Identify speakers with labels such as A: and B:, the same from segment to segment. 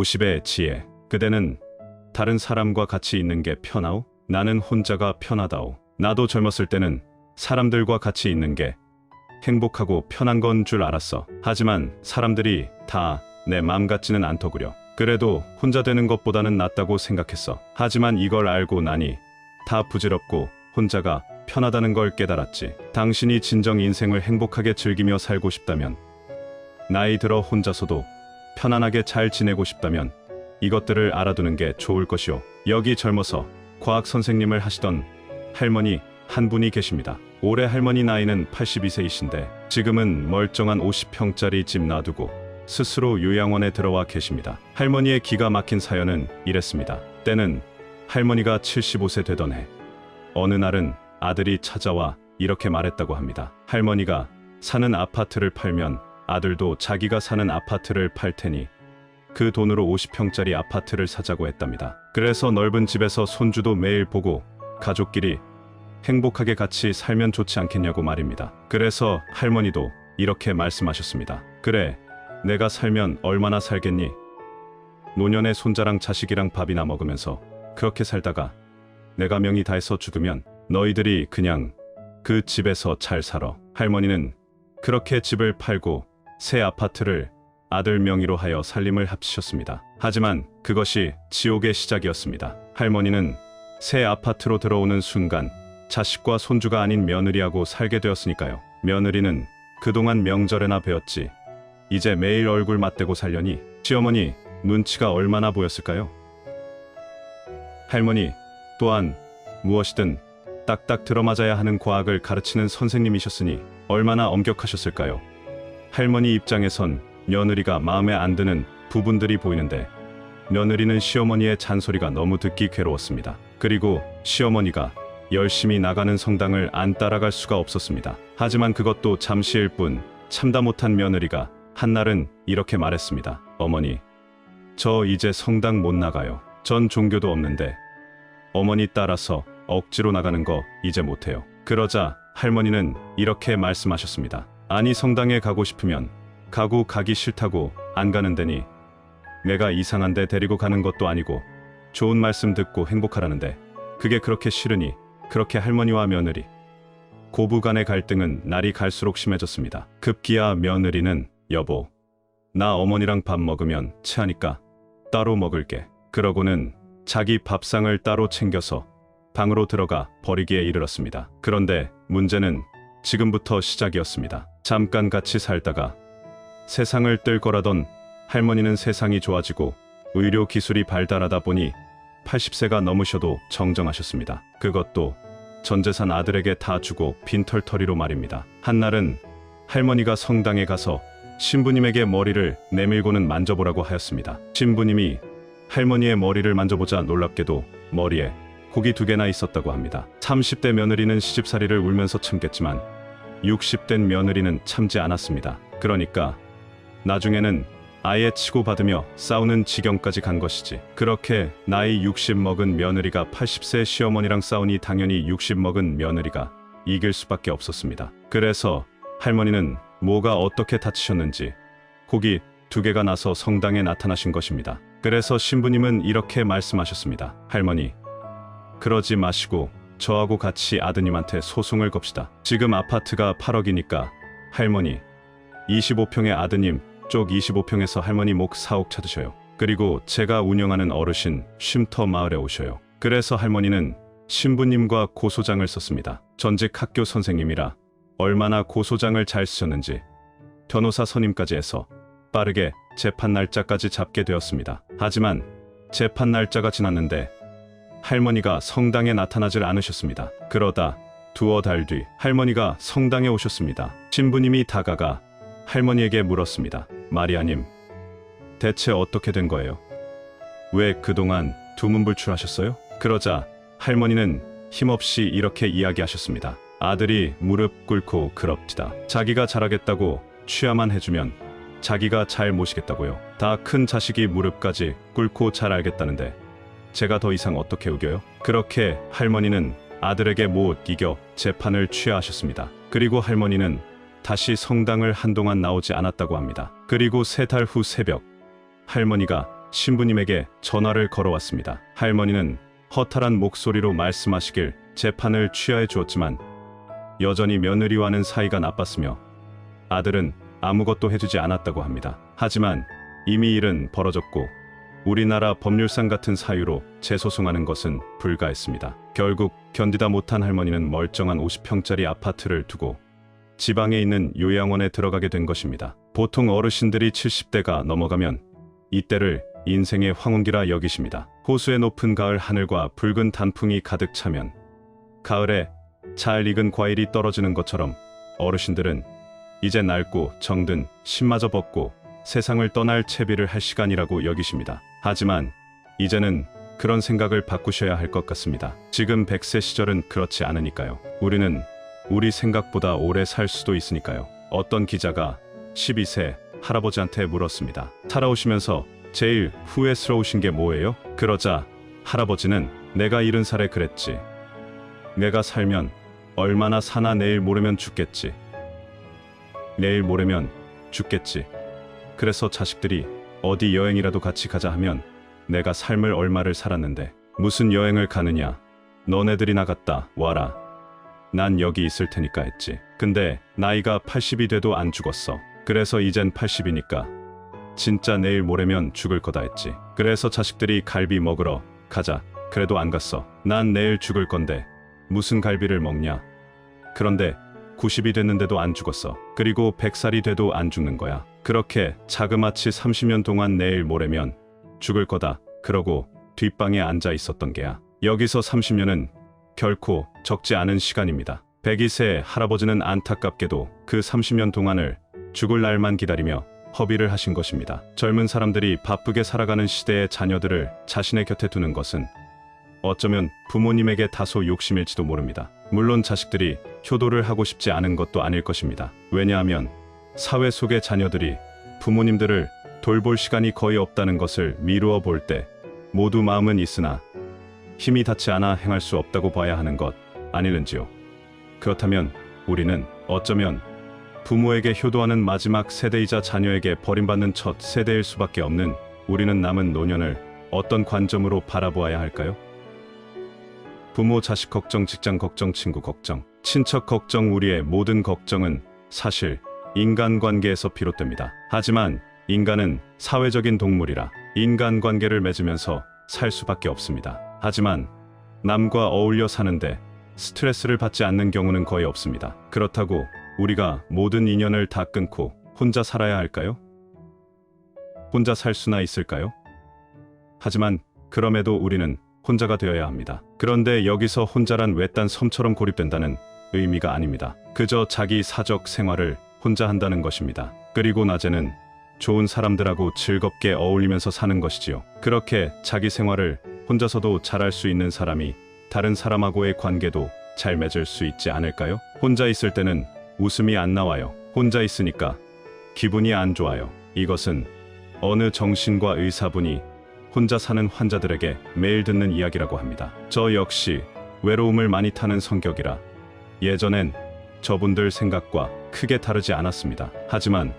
A: 50의 지혜. 그대는 다른 사람과 같이 있는 게 편하오? 나는 혼자가 편하다오. 나도 젊었을 때는 사람들과 같이 있는 게 행복하고 편한 건 줄 알았어. 하지만 사람들이 다 내 맘 같지는 않더구려. 그래도 혼자 되는 것보다는 낫다고 생각했어. 하지만 이걸 알고 나니 다 부질없고 혼자가 편하다는 걸 깨달았지. 당신이 진정 인생을 행복하게 즐기며 살고 싶다면, 나이 들어 혼자서도 편안하게 잘 지내고 싶다면 이것들을 알아두는 게 좋을 것이오. 여기 젊어서 과학 선생님을 하시던 할머니 한 분이 계십니다. 올해 할머니 나이는 82세이신데 지금은 멀쩡한 50평짜리 집 놔두고 스스로 요양원에 들어와 계십니다. 할머니의 기가 막힌 사연은 이랬습니다. 때는 할머니가 75세 되던 해, 어느 날은 아들이 찾아와 이렇게 말했다고 합니다. 할머니가 사는 아파트를 팔면 아들도 자기가 사는 아파트를 팔 테니 그 돈으로 50평짜리 아파트를 사자고 했답니다. 그래서 넓은 집에서 손주도 매일 보고 가족끼리 행복하게 같이 살면 좋지 않겠냐고 말입니다. 그래서 할머니도 이렇게 말씀하셨습니다. 그래, 내가 살면 얼마나 살겠니? 노년에 손자랑 자식이랑 밥이나 먹으면서 그렇게 살다가 내가 명이 다해서 죽으면 너희들이 그냥 그 집에서 잘 살아. 할머니는 그렇게 집을 팔고 새 아파트를 아들 명의로 하여 살림을 합치셨습니다. 하지만 그것이 지옥의 시작이었습니다. 할머니는 새 아파트로 들어오는 순간 자식과 손주가 아닌 며느리하고 살게 되었으니까요. 며느리는 그동안 명절에나 뵈었지 이제 매일 얼굴 맞대고 살려니 시어머니 눈치가 얼마나 보였을까요? 할머니 또한 무엇이든 딱딱 들어맞아야 하는 과학을 가르치는 선생님이셨으니 얼마나 엄격하셨을까요? 할머니 입장에선 며느리가 마음에 안 드는 부분들이 보이는데 며느리는 시어머니의 잔소리가 너무 듣기 괴로웠습니다. 그리고 시어머니가 열심히 나가는 성당을 안 따라갈 수가 없었습니다. 하지만 그것도 잠시일 뿐. 참다 못한 며느리가 한날은 이렇게 말했습니다. 어머니, 저 이제 성당 못 나가요. 전 종교도 없는데 어머니 따라서 억지로 나가는 거 이제 못해요. 그러자 할머니는 이렇게 말씀하셨습니다. 아니, 성당에 가고 싶으면 가고 가기 싫다고 안 가는 데니 내가 이상한 데 데리고 가는 것도 아니고 좋은 말씀 듣고 행복하라는데 그게 그렇게 싫으니. 그렇게 할머니와 며느리 고부간의 갈등은 날이 갈수록 심해졌습니다. 급기야 며느리는 여보, 나 어머니랑 밥 먹으면 체하니까 따로 먹을게. 그러고는 자기 밥상을 따로 챙겨서 방으로 들어가 버리기에 이르렀습니다. 그런데 문제는 지금부터 시작이었습니다. 잠깐 같이 살다가 세상을 뜰 거라던 할머니는 세상이 좋아지고 의료 기술이 발달하다 보니 80세가 넘으셔도 정정하셨습니다. 그것도 전 재산 아들에게 다 주고 빈털터리로 말입니다. 한날은 할머니가 성당에 가서 신부님에게 머리를 내밀고는 만져보라고 하였습니다. 신부님이 할머니의 머리를 만져보자 놀랍게도 머리에 혹이 2개나 있었다고 합니다. 30대 며느리는 시집살이를 울면서 참겠지만 60된 며느리는 참지 않았습니다. 그러니까 나중에는 아예 치고받으며 싸우는 지경까지 간 것이지. 그렇게 나이 60 먹은 며느리가 80세 시어머니랑 싸우니 당연히 60 먹은 며느리가 이길 수밖에 없었습니다. 그래서 할머니는 뭐가 어떻게 다치셨는지 혹이 2개가 나서 성당에 나타나신 것입니다. 그래서 신부님은 이렇게 말씀하셨습니다. 할머니, 그러지 마시고 저하고 같이 아드님한테 소송을 겁시다. 지금 아파트가 8억이니까 할머니 25평의 아드님 쪽 25평에서 할머니 목 4억 찾으셔요. 그리고 제가 운영하는 어르신 쉼터 마을에 오셔요. 그래서 할머니는 신부님과 고소장을 썼습니다. 전직 학교 선생님이라 얼마나 고소장을 잘 쓰셨는지 변호사 선임까지 해서 빠르게 재판 날짜까지 잡게 되었습니다. 하지만 재판 날짜가 지났는데 할머니가 성당에 나타나질 않으셨습니다. 그러다 2달 뒤 할머니가 성당에 오셨습니다. 신부님이 다가가 할머니에게 물었습니다. 마리아님, 대체 어떻게 된 거예요? 왜 그동안 두문불출하셨어요? 그러자 할머니는 힘없이 이렇게 이야기하셨습니다. 아들이 무릎 꿇고 그럽디다. 자기가 잘하겠다고 취하만 해주면 자기가 잘 모시겠다고요. 다 큰 자식이 무릎까지 꿇고 잘 알겠다는데 제가 더 이상 어떻게 우겨요? 그렇게 할머니는 아들에게 못 이겨 재판을 취하하셨습니다. 그리고 할머니는 다시 성당을 한동안 나오지 않았다고 합니다. 그리고 3달 후 새벽 할머니가 신부님에게 전화를 걸어왔습니다. 할머니는 허탈한 목소리로 말씀하시길 재판을 취하해 주었지만 여전히 며느리와는 사이가 나빴으며 아들은 아무것도 해주지 않았다고 합니다. 하지만 이미 일은 벌어졌고 우리나라 법률상 같은 사유로 재소송하는 것은 불가했습니다. 결국 견디다 못한 할머니는 멀쩡한 50평짜리 아파트를 두고 지방에 있는 요양원에 들어가게 된 것입니다. 보통 어르신들이 70대가 넘어가면 이때를 인생의 황혼기라 여기십니다. 호수의 높은 가을 하늘과 붉은 단풍이 가득 차면 가을에 잘 익은 과일이 떨어지는 것처럼 어르신들은 이제 낡고 정든 신마저 벗고 세상을 떠날 채비를 할 시간이라고 여기십니다. 하지만 이제는 그런 생각을 바꾸셔야 할 것 같습니다. 지금 100세 시절은 그렇지 않으니까요. 우리는 우리 생각보다 오래 살 수도 있으니까요. 어떤 기자가 12세 할아버지한테 물었습니다. 살아오시면서 제일 후회스러우신 게 뭐예요? 그러자 할아버지는 내가 70살에 그랬지. 내가 살면 얼마나 사나 내일 모레면 죽겠지. 내일 모레면 죽겠지. 그래서 자식들이 어디 여행이라도 같이 가자 하면 내가 삶을 얼마를 살았는데 무슨 여행을 가느냐. 너네들이나 갔다 와라. 난 여기 있을 테니까 했지. 근데 나이가 80이 돼도 안 죽었어. 그래서 이젠 80이니까 진짜 내일 모레면 죽을 거다 했지. 그래서 자식들이 갈비 먹으러 가자. 그래도 안 갔어. 난 내일 죽을 건데 무슨 갈비를 먹냐. 그런데 90이 됐는데도 안 죽었어. 그리고 100살이 돼도 안 죽는 거야. 그렇게 자그마치 30년 동안 내일 모레면 죽을 거다. 그러고 뒷방에 앉아 있었던 게야. 여기서 30년은 결코 적지 않은 시간입니다. 102세 할아버지는 안타깝게도 그 30년 동안을 죽을 날만 기다리며 허비를 하신 것입니다. 젊은 사람들이 바쁘게 살아가는 시대의 자녀들을 자신의 곁에 두는 것은 어쩌면 부모님에게 다소 욕심일지도 모릅니다. 물론 자식들이 효도를 하고 싶지 않은 것도 아닐 것입니다. 왜냐하면 사회 속의 자녀들이 부모님들을 돌볼 시간이 거의 없다는 것을 미루어 볼 때 모두 마음은 있으나 힘이 닿지 않아 행할 수 없다고 봐야 하는 것 아니는지요. 그렇다면 우리는 어쩌면 부모에게 효도하는 마지막 세대이자 자녀에게 버림받는 첫 세대일 수밖에 없는 우리는 남은 노년을 어떤 관점으로 바라보아야 할까요? 부모, 자식 걱정, 직장 걱정, 친구 걱정, 친척 걱정, 우리의 모든 걱정은 사실 인간관계에서 비롯됩니다. 하지만 인간은 사회적인 동물이라 인간관계를 맺으면서 살 수밖에 없습니다. 하지만 남과 어울려 사는데 스트레스를 받지 않는 경우는 거의 없습니다. 그렇다고 우리가 모든 인연을 다 끊고 혼자 살아야 할까요? 혼자 살 수나 있을까요? 하지만 그럼에도 우리는 혼자가 되어야 합니다. 그런데 여기서 혼자란 외딴 섬처럼 고립된다는 의미가 아닙니다. 그저 자기 사적 생활을 혼자 한다는 것입니다. 그리고 낮에는 좋은 사람들하고 즐겁게 어울리면서 사는 것이지요. 그렇게 자기 생활을 혼자서도 잘할 수 있는 사람이 다른 사람하고의 관계도 잘 맺을 수 있지 않을까요? 혼자 있을 때는 웃음이 안 나와요. 혼자 있으니까 기분이 안 좋아요. 이것은 어느 정신과 의사분이 혼자 사는 환자들에게 매일 듣는 이야기라고 합니다. 저 역시 외로움을 많이 타는 성격이라 예전엔 저분들 생각과 크게 다르지 않았습니다. 하지만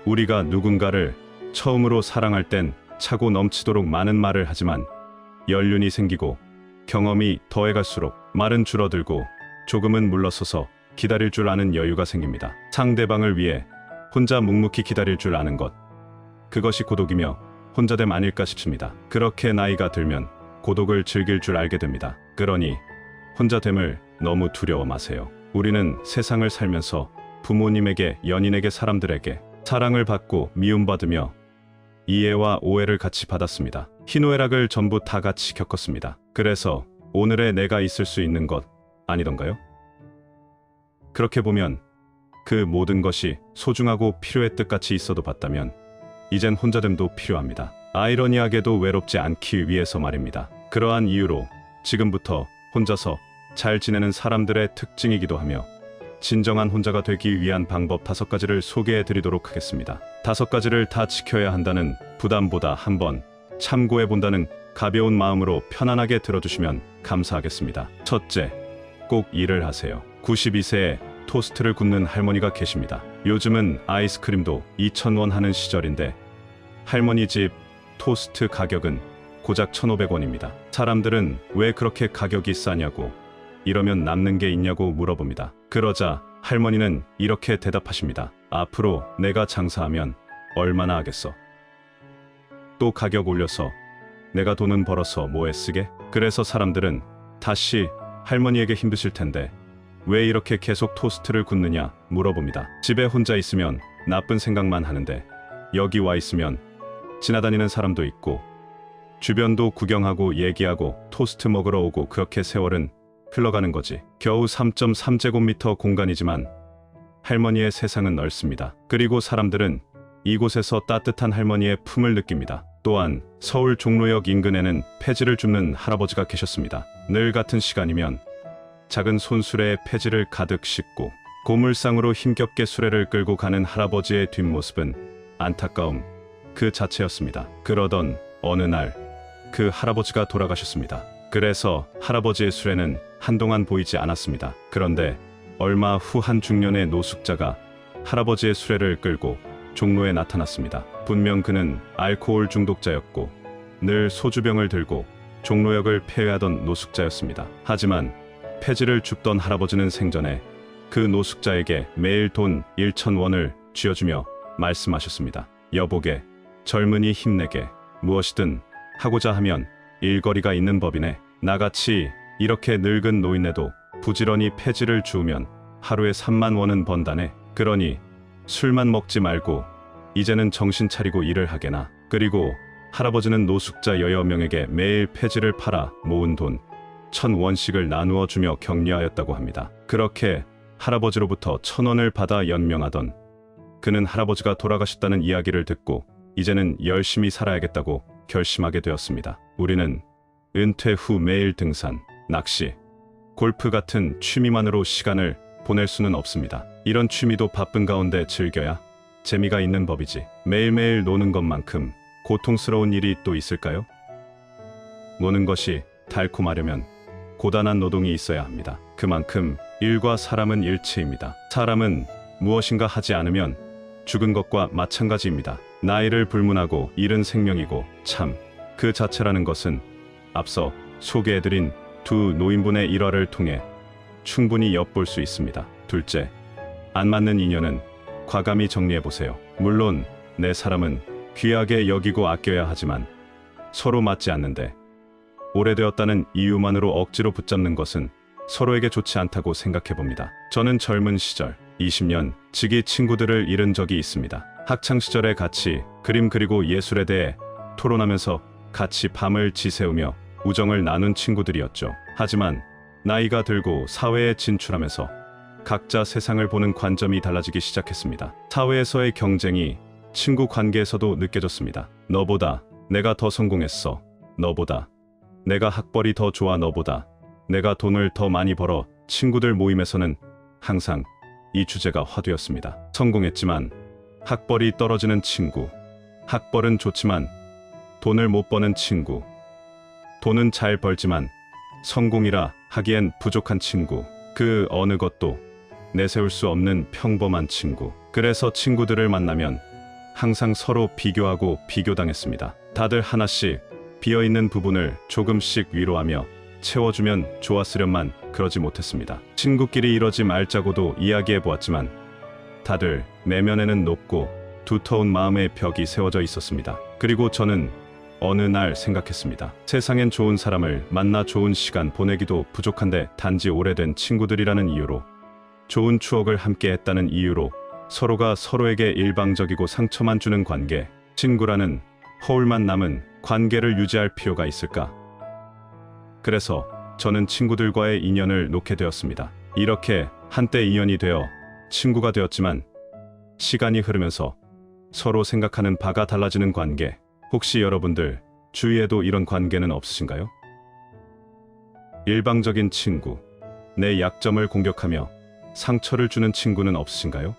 A: 우리가 누군가를 처음으로 사랑할 땐 차고 넘치도록 많은 말을 하지만 연륜이 생기고 경험이 더해갈수록 말은 줄어들고 조금은 물러서서 기다릴 줄 아는 여유가 생깁니다. 상대방을 위해 혼자 묵묵히 기다릴 줄 아는 것, 그것이 고독이며 혼자됨 아닐까 싶습니다. 그렇게 나이가 들면 고독을 즐길 줄 알게 됩니다. 그러니 혼자됨을 너무 두려워 마세요. 우리는 세상을 살면서 부모님에게, 연인에게, 사람들에게 사랑을 받고 미움받으며 이해와 오해를 같이 받았습니다. 희노애락을 전부 다 같이 겪었습니다. 그래서 오늘의 내가 있을 수 있는 것 아니던가요? 그렇게 보면 그 모든 것이 소중하고 필요했듯 같이 있어도 봤다면 이젠 혼자됨도 필요합니다. 아이러니하게도 외롭지 않기 위해서 말입니다. 그러한 이유로 지금부터 혼자서 잘 지내는 사람들의 특징이기도 하며 진정한 혼자가 되기 위한 방법 5가지를 소개해 드리도록 하겠습니다. 5가지를 다 지켜야 한다는 부담보다 한번 참고해 본다는 가벼운 마음으로 편안하게 들어주시면 감사하겠습니다. 첫째, 꼭 일을 하세요. 92세에 토스트를 굽는 할머니가 계십니다. 요즘은 아이스크림도 2,000원 하는 시절인데 할머니 집 토스트 가격은 고작 1,500원입니다. 사람들은 왜 그렇게 가격이 싸냐고, 이러면 남는 게 있냐고 물어봅니다. 그러자 할머니는 이렇게 대답하십니다. 앞으로 내가 장사하면 얼마나 하겠어? 또 가격 올려서 내가 돈은 벌어서 뭐에 쓰게? 그래서 사람들은 다시 할머니에게 힘드실 텐데 왜 이렇게 계속 토스트를 굽느냐 물어봅니다. 집에 혼자 있으면 나쁜 생각만 하는데 여기 와 있으면 지나다니는 사람도 있고 주변도 구경하고 얘기하고 토스트 먹으러 오고, 그렇게 세월은 흘러가는 거지. 겨우 3.3제곱미터 공간이지만 할머니의 세상은 넓습니다. 그리고 사람들은 이곳에서 따뜻한 할머니의 품을 느낍니다. 또한 서울 종로역 인근에는 폐지를 줍는 할아버지가 계셨습니다. 늘 같은 시간이면 작은 손수레에 폐지를 가득 싣고 고물상으로 힘겹게 수레를 끌고 가는 할아버지의 뒷모습은 안타까움 그 자체였습니다. 그러던 어느 날 그 할아버지가 돌아가셨습니다. 그래서 할아버지의 수레는 한동안 보이지 않았습니다. 그런데 얼마 후 한 중년의 노숙자가 할아버지의 수레를 끌고 종로에 나타났습니다. 분명 그는 알코올 중독자였고 늘 소주병을 들고 종로역을 폐회하던 노숙자였습니다. 하지만 폐지를 줍던 할아버지는 생전에 그 노숙자에게 매일 돈 1,000원을 쥐어주며 말씀하셨습니다. 여보게, 젊은이 힘내게, 무엇이든 하고자 하면 일거리가 있는 법이네. 나같이 이렇게 늙은 노인네도 부지런히 폐지를 주우면 하루에 3만 원은 번다네. 그러니 술만 먹지 말고 이제는 정신 차리고 일을 하게나. 그리고 할아버지는 노숙자 여여 명에게 매일 폐지를 팔아 모은 돈 1,000원씩을 나누어 주며 격려하였다고 합니다. 그렇게 할아버지로부터 1,000원을 받아 연명하던 그는 할아버지가 돌아가셨다는 이야기를 듣고 이제는 열심히 살아야겠다고 결심하게 되었습니다. 우리는 은퇴 후 매일 등산, 낚시, 골프 같은 취미만으로 시간을 보낼 수는 없습니다. 이런 취미도 바쁜 가운데 즐겨야 재미가 있는 법이지. 매일매일 노는 것만큼 고통스러운 일이 또 있을까요? 노는 것이 달콤하려면 고단한 노동이 있어야 합니다. 그만큼 일과 사람은 일체입니다. 사람은 무엇인가 하지 않으면 죽은 것과 마찬가지입니다. 나이를 불문하고 일은 생명이고 참 그 자체라는 것은 앞서 소개해드린 두 노인분의 일화를 통해 충분히 엿볼 수 있습니다. 둘째, 안 맞는 인연은 과감히 정리해보세요. 물론 내 사람은 귀하게 여기고 아껴야 하지만 서로 맞지 않는데 오래되었다는 이유만으로 억지로 붙잡는 것은 서로에게 좋지 않다고 생각해봅니다. 저는 젊은 시절 20년 지기 친구들을 잃은 적이 있습니다. 학창시절에 같이 그림 그리고 예술에 대해 토론하면서 같이 밤을 지새우며 우정을 나눈 친구들이었죠. 하지만 나이가 들고 사회에 진출하면서 각자 세상을 보는 관점이 달라지기 시작했습니다. 사회에서의 경쟁이 친구 관계에서도 느껴졌습니다. 너보다 내가 더 성공했어. 너보다 내가 학벌이 더 좋아. 너보다 내가 돈을 더 많이 벌어. 친구들 모임에서는 항상 이 주제가 화두였습니다. 성공했지만 학벌이 떨어지는 친구, 학벌은 좋지만 돈을 못 버는 친구, 돈은 잘 벌지만 성공이라 하기엔 부족한 친구, 그 어느 것도 내세울 수 없는 평범한 친구. 그래서 친구들을 만나면 항상 서로 비교하고 비교당했습니다. 다들 하나씩 비어있는 부분을 조금씩 위로하며 채워주면 좋았으련만 그러지 못했습니다. 친구끼리 이러지 말자고도 이야기해보았지만 다들 내면에는 높고 두터운 마음의 벽이 세워져 있었습니다. 그리고 저는 어느 날 생각했습니다. 세상엔 좋은 사람을 만나 좋은 시간 보내기도 부족한데 단지 오래된 친구들이라는 이유로, 좋은 추억을 함께 했다는 이유로 서로가 서로에게 일방적이고 상처만 주는 관계, 친구라는 허울만 남은 관계를 유지할 필요가 있을까? 그래서 저는 친구들과의 인연을 놓게 되었습니다. 이렇게 한때 인연이 되어 친구가 되었지만 시간이 흐르면서 서로 생각하는 바가 달라지는 관계, 혹시 여러분들 주위에도 이런 관계는 없으신가요? 일방적인 친구, 내 약점을 공격하며 상처를 주는 친구는 없으신가요?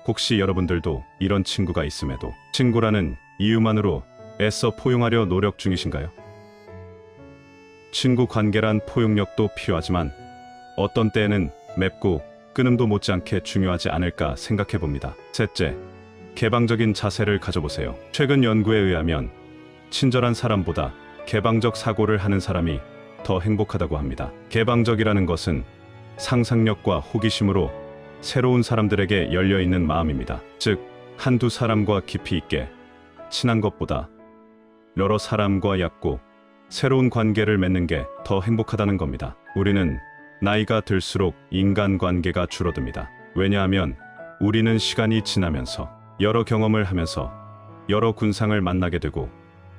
A: 혹시 여러분들도 이런 친구가 있음에도 친구라는 이유만으로 애써 포용하려 노력 중이신가요? 친구 관계란 포용력도 필요하지만 어떤 때에는 맵고 끊음도 못지않게 중요하지 않을까 생각해봅니다. 셋째, 개방적인 자세를 가져보세요. 최근 연구에 의하면 친절한 사람보다 개방적 사고를 하는 사람이 더 행복하다고 합니다. 개방적이라는 것은 상상력과 호기심으로 새로운 사람들에게 열려있는 마음입니다. 즉, 한두 사람과 깊이 있게 친한 것보다 여러 사람과 얕고 새로운 관계를 맺는 게 더 행복하다는 겁니다. 우리는 나이가 들수록 인간관계가 줄어듭니다. 왜냐하면 우리는 시간이 지나면서 여러 경험을 하면서 여러 군상을 만나게 되고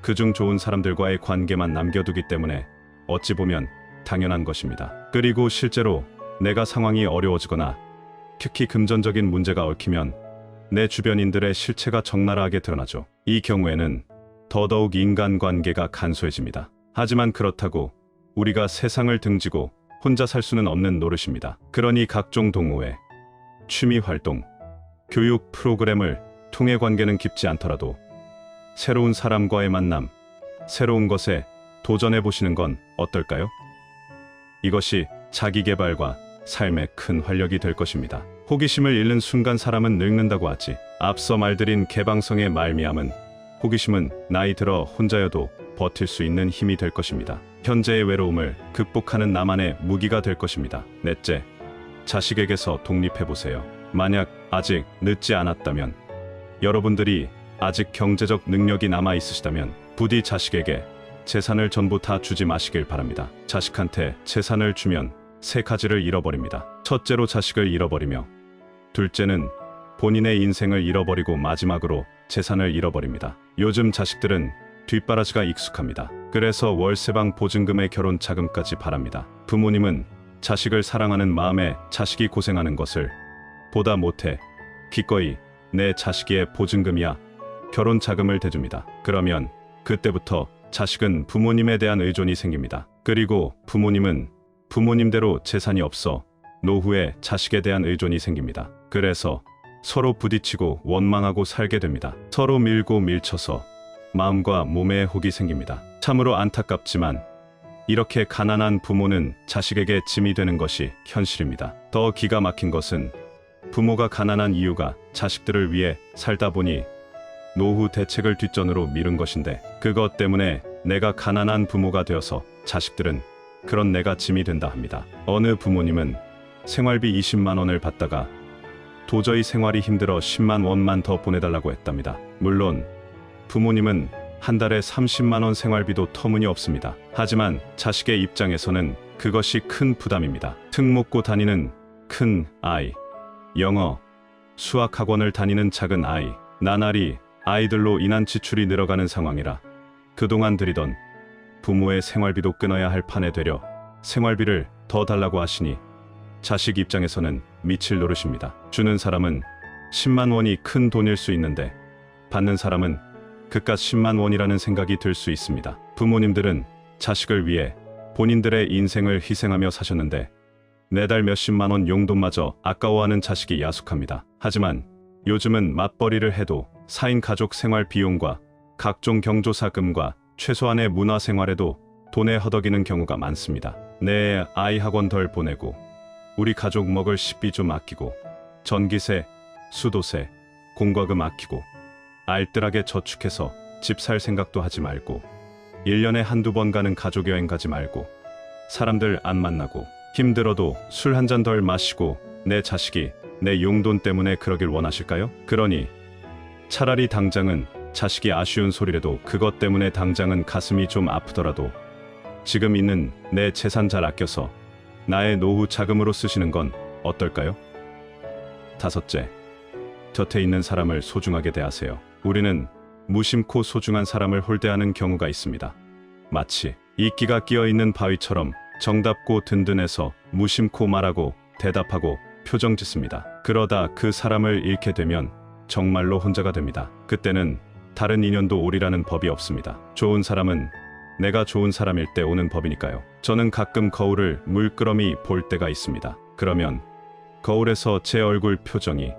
A: 그중 좋은 사람들과의 관계만 남겨두기 때문에 어찌 보면 당연한 것입니다. 그리고 실제로 내가 상황이 어려워지거나 특히 금전적인 문제가 얽히면 내 주변인들의 실체가 적나라하게 드러나죠. 이 경우에는 더더욱 인간관계가 간소해집니다. 하지만 그렇다고 우리가 세상을 등지고 혼자 살 수는 없는 노릇입니다. 그러니 각종 동호회, 취미활동, 교육 프로그램을 통해 관계는 깊지 않더라도 새로운 사람과의 만남, 새로운 것에 도전해 보시는 건 어떨까요? 이것이 자기개발과 삶의 큰 활력이 될 것입니다. 호기심을 잃는 순간 사람은 늙는다고 하지. 앞서 말드린 개방성의 말미암은 호기심은 나이 들어 혼자여도 버틸 수 있는 힘이 될 것입니다. 현재의 외로움을 극복하는 나만의 무기가 될 것입니다. 넷째, 자식에게서 독립해보세요. 만약 아직 늦지 않았다면, 여러분들이 아직 경제적 능력이 남아 있으시다면 부디 자식에게 재산을 전부 다 주지 마시길 바랍니다. 자식한테 재산을 주면 세 가지를 잃어버립니다. 첫째로 자식을 잃어버리며, 둘째는 본인의 인생을 잃어버리고 마지막으로 재산을 잃어버립니다. 요즘 자식들은 뒷바라지가 익숙합니다. 그래서 월세방 보증금에 결혼 자금까지 바랍니다. 부모님은 자식을 사랑하는 마음에 자식이 고생하는 것을 보다 못해 기꺼이 내 자식의 보증금이야 결혼 자금을 대줍니다. 그러면 그때부터 자식은 부모님에 대한 의존이 생깁니다. 그리고 부모님은 부모님대로 재산이 없어 노후에 자식에 대한 의존이 생깁니다. 그래서 서로 부딪히고 원망하고 살게 됩니다. 서로 밀고 밀쳐서 마음과 몸에 혹이 생깁니다. 참으로 안타깝지만 이렇게 가난한 부모는 자식에게 짐이 되는 것이 현실입니다. 더 기가 막힌 것은 부모가 가난한 이유가 자식들을 위해 살다 보니 노후 대책을 뒷전으로 미룬 것인데, 그것 때문에 내가 가난한 부모가 되어서 자식들은 그런 내가 짐이 된다 합니다. 어느 부모님은 생활비 20만 원을 받다가 도저히 생활이 힘들어 10만 원만 더 보내달라고 했답니다. 물론 부모님은 한 달에 30만 원 생활비도 터무니없습니다. 하지만 자식의 입장에서는 그것이 큰 부담입니다. 특목고 다니는 큰 아이, 영어, 수학 학원을 다니는 작은 아이, 나날이 아이들로 인한 지출이 늘어가는 상황이라 그동안 드리던 부모의 생활비도 끊어야 할 판에 되려 생활비를 더 달라고 하시니 자식 입장에서는 미칠 노릇입니다. 주는 사람은 10만 원이 큰 돈일 수 있는데 받는 사람은 그깟 10만 원이라는 생각이 들 수 있습니다. 부모님들은 자식을 위해 본인들의 인생을 희생하며 사셨는데 매달 몇십만 원 용돈마저 아까워하는 자식이 야속합니다. 하지만 요즘은 맞벌이를 해도 4인 가족 생활 비용과 각종 경조사금과 최소한의 문화생활에도 돈에 허덕이는 경우가 많습니다. 내 아이 학원 덜 보내고 우리 가족 먹을 식비 좀 아끼고 전기세, 수도세, 공과금 아끼고 알뜰하게 저축해서 집 살 생각도 하지 말고 1년에 한두 번 가는 가족여행 가지 말고 사람들 안 만나고 힘들어도 술 한 잔 덜 마시고 내 자식이 내 용돈 때문에 그러길 원하실까요? 그러니 차라리 당장은 자식이 아쉬운 소리라도 그것 때문에 당장은 가슴이 좀 아프더라도 지금 있는 내 재산 잘 아껴서 나의 노후 자금으로 쓰시는 건 어떨까요? 다섯째, 곁에 있는 사람을 소중하게 대하세요. 우리는 무심코 소중한 사람을 홀대하는 경우가 있습니다. 마치 이끼가 끼어있는 바위처럼 정답고 든든해서 무심코 말하고 대답하고 표정 짓습니다. 그러다 그 사람을 잃게 되면 정말로 혼자가 됩니다. 그때는 다른 인연도 오리라는 법이 없습니다. 좋은 사람은 내가 좋은 사람일 때 오는 법이니까요. 저는 가끔 거울을 물끄러미 볼 때가 있습니다. 그러면 거울에서 제 얼굴 표정이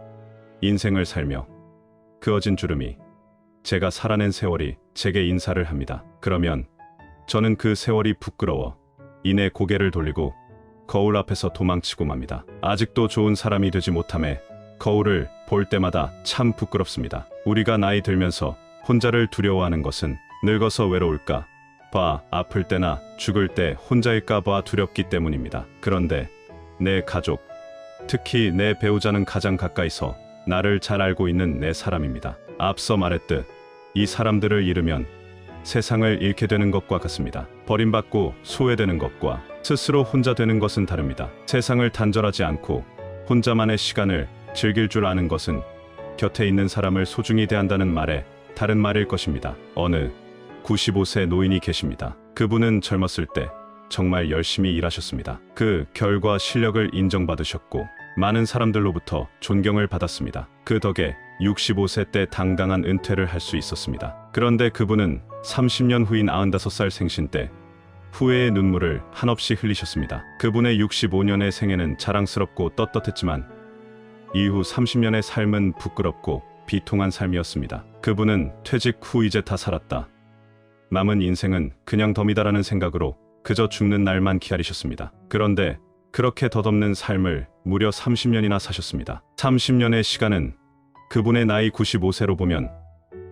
A: 인생을 살며 그어진 주름이 제가 살아낸 세월이 제게 인사를 합니다. 그러면 저는 그 세월이 부끄러워 이내 고개를 돌리고 거울 앞에서 도망치고 맙니다. 아직도 좋은 사람이 되지 못함에 거울을 볼 때마다 참 부끄럽습니다. 우리가 나이 들면서 혼자를 두려워하는 것은 늙어서 외로울까 봐, 아플 때나 죽을 때 혼자일까 봐 두렵기 때문입니다. 그런데 내 가족, 특히 내 배우자는 가장 가까이서 나를 잘 알고 있는 내 사람입니다. 앞서 말했듯 이 사람들을 잃으면 세상을 잃게 되는 것과 같습니다. 버림받고 소외되는 것과 스스로 혼자 되는 것은 다릅니다. 세상을 단절하지 않고 혼자만의 시간을 즐길 줄 아는 것은 곁에 있는 사람을 소중히 대한다는 말에 다른 말일 것입니다. 어느 95세 노인이 계십니다. 그분은 젊었을 때 정말 열심히 일하셨습니다. 그 결과 실력을 인정받으셨고 많은 사람들로부터 존경을 받았습니다. 그 덕에 65세 때 당당한 은퇴를 할 수 있었습니다. 그런데 그분은 30년 후인 95살 생신 때 후회의 눈물을 한없이 흘리셨습니다. 그분의 65년의 생애는 자랑스럽고 떳떳했지만 이후 30년의 삶은 부끄럽고 비통한 삶이었습니다. 그분은 퇴직 후 이제 다 살았다, 남은 인생은 그냥 덤이다라는 생각으로 그저 죽는 날만 기다리셨습니다. 그런데 그렇게 덧없는 삶을 무려 30년이나 사셨습니다. 30년의 시간은 그분의 나이 95세로 보면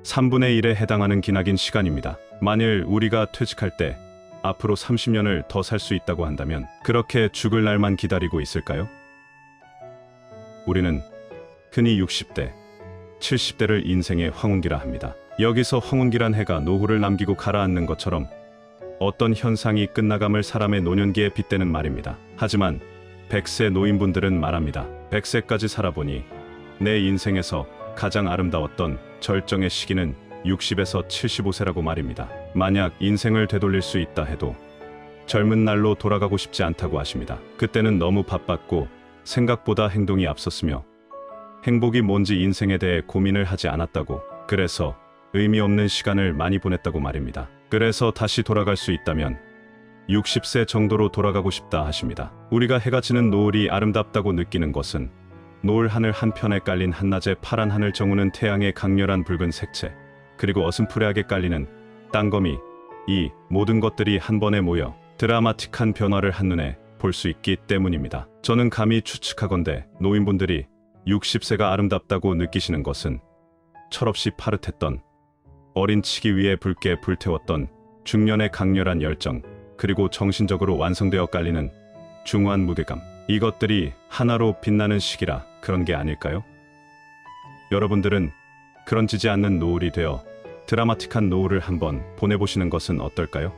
A: 3분의 1에 해당하는 기나긴 시간입니다. 만일 우리가 퇴직할 때 앞으로 30년을 더 살 수 있다고 한다면 그렇게 죽을 날만 기다리고 있을까요? 우리는 흔히 60대, 70대를 인생의 황혼기라 합니다. 여기서 황혼기란 해가 노후를 남기고 가라앉는 것처럼 어떤 현상이 끝나감을 사람의 노년기에 빗대는 말입니다. 하지만 100세 노인분들은 말합니다. 100세까지 살아보니 내 인생에서 가장 아름다웠던 절정의 시기는 60에서 75세라고 말입니다. 만약 인생을 되돌릴 수 있다 해도 젊은 날로 돌아가고 싶지 않다고 하십니다. 그때는 너무 바빴고 생각보다 행동이 앞섰으며 행복이 뭔지 인생에 대해 고민을 하지 않았다고, 그래서 의미 없는 시간을 많이 보냈다고 말입니다. 그래서 다시 돌아갈 수 있다면 60세 정도로 돌아가고 싶다 하십니다. 우리가 해가 지는 노을이 아름답다고 느끼는 것은 노을 하늘 한편에 깔린 한낮의 파란 하늘 정우는 태양의 강렬한 붉은 색채, 그리고 어슴푸레하게 깔리는 땅거미, 이 모든 것들이 한 번에 모여 드라마틱한 변화를 한눈에 볼 수 있기 때문입니다. 저는 감히 추측하건대 노인분들이 60세가 아름답다고 느끼시는 것은 철없이 파릇했던 어린 치기 위에 붉게 불태웠던 중년의 강렬한 열정, 그리고 정신적으로 완성되어 깔리는 중후한 무게감, 이것들이 하나로 빛나는 시기라 그런 게 아닐까요? 여러분들은 그런 지지 않는 노을이 되어 드라마틱한 노을을 한번 보내보시는 것은 어떨까요?